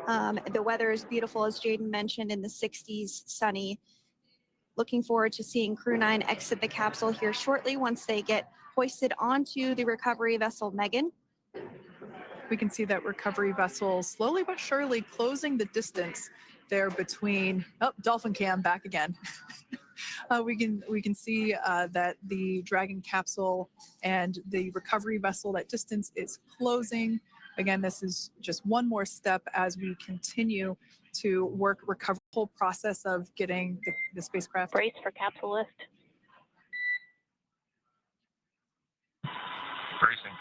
The weather is beautiful, as Jaden mentioned, in the 60s, sunny. Looking forward to seeing Crew 9 exit the capsule here shortly once they get hoisted onto the recovery vessel Megan. We can see that recovery vessel slowly but surely closing the distance there between, oh, Dolphin Cam back again. We can see that the Dragon capsule and the recovery vessel, that distance is closing. Again, this is just one more step as we continue to work recovery, whole process of getting the spacecraft. Brace for capsule lift. Bracing.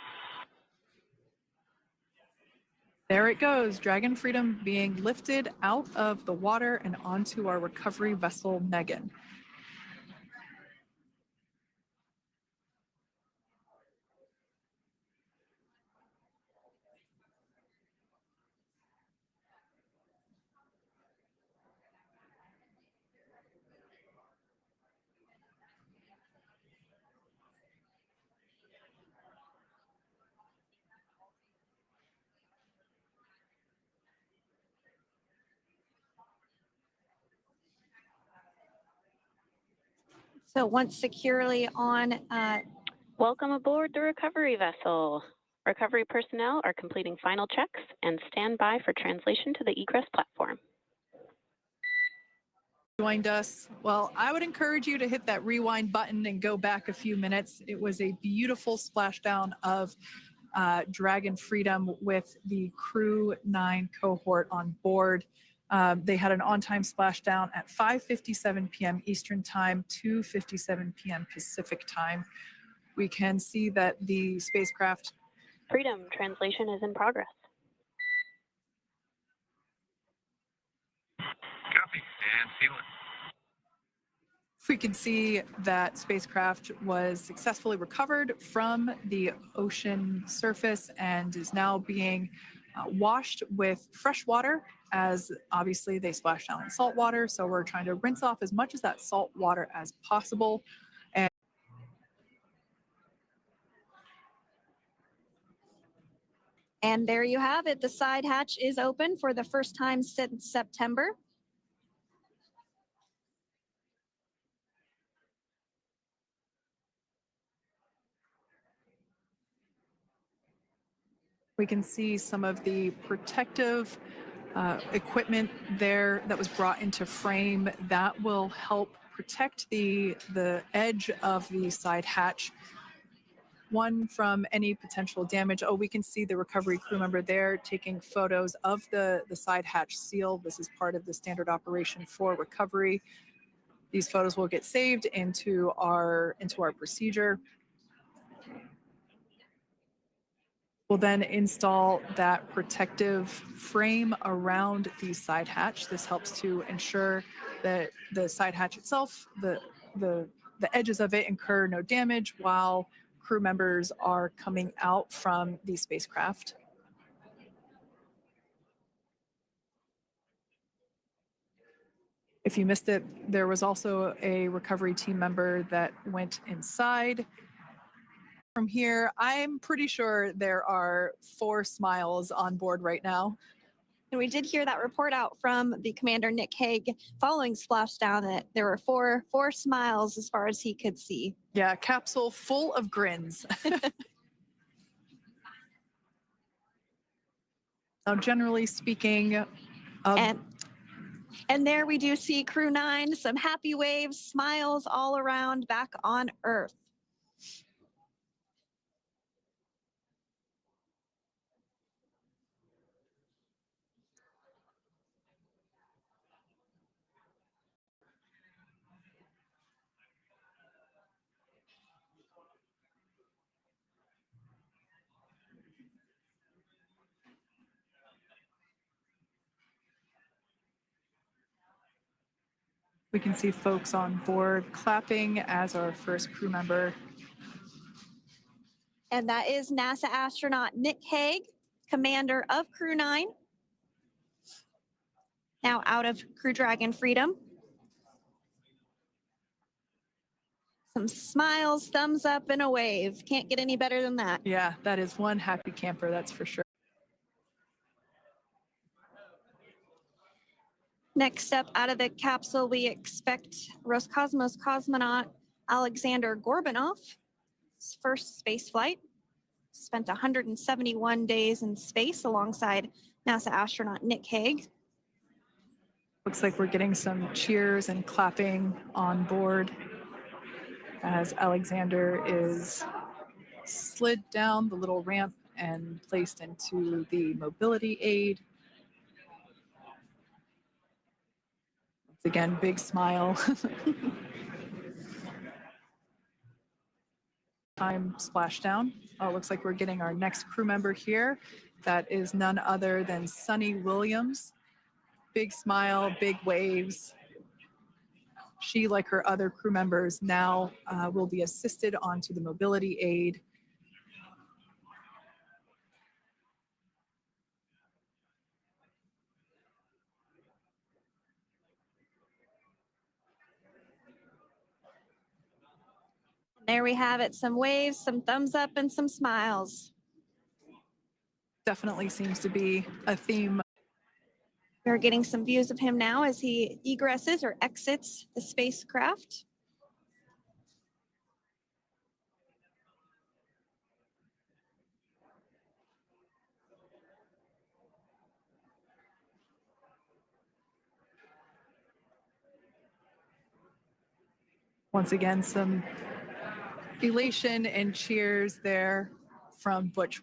There it goes, Dragon Freedom being lifted out of the water and onto our recovery vessel Megan. So once securely on. Welcome aboard the recovery vessel. Recovery personnel are completing final checks and stand by for translation to the egress platform. Joined us. Well, I would encourage you to hit that rewind button and go back a few minutes. It was a beautiful splashdown of Dragon Freedom with the Crew 9 cohort on board. They had an on-time splashdown at 5:57 p.m. Eastern Time, 2:57 p.m. Pacific Time. We can see that the spacecraft. Freedom, translation is in progress. Copy, and seal it. We can see that spacecraft was successfully recovered from the ocean surface and is now being washed with fresh water, as obviously they splashed down in salt water. So we're trying to rinse off as much of that salt water as possible. And there you have it. The side hatch is open for the first time since September. We can see some of the protective equipment there that was brought into frame that will help protect the edge of the side hatch. One, from any potential damage. Oh, we can see the recovery crew member there taking photos of the side hatch seal. This is part of the standard operation for recovery. These photos will get saved into our procedure. We'll then install that protective frame around the side hatch. This helps to ensure that the side hatch itself, the edges of it, incur no damage while crew members are coming out from the spacecraft. If you missed it, there was also a recovery team member that went inside. From here, I'm pretty sure there are 4 smiles on board right now. And we did hear that report out from the commander, Nick Hague, following splashdown, that there were four smiles as far as he could see. Yeah, capsule full of grins. Now, generally speaking, and there we do see Crew 9, some happy waves, smiles all around back on Earth. we can see folks on board clapping as our first crew member. And that is NASA astronaut Nick Hague, commander of Crew 9, now out of Crew Dragon Freedom. Some smiles, thumbs up, and a wave. Can't get any better than that. Yeah, that is one happy camper, that's for sure. Next up out of the capsule, we expect Roscosmos cosmonaut Alexander Gorbanov. His first space flight. Spent 171 days in space alongside NASA astronaut Nick Hague. Looks like we're getting some cheers and clapping on board as Alexander is slid down the little ramp and placed into the mobility aid. Once again, big smile. Time splashdown. Oh, it looks like we're getting our next crew member here. That is none other than Sunita Williams. Big smile, big waves. She, like her other crew members, now will be assisted onto the mobility aid. There we have it, some waves, some thumbs up, and some smiles. Definitely seems to be a theme. We're getting some views of him now as he egresses or exits the spacecraft. Once again, some elation and cheers there from Butch.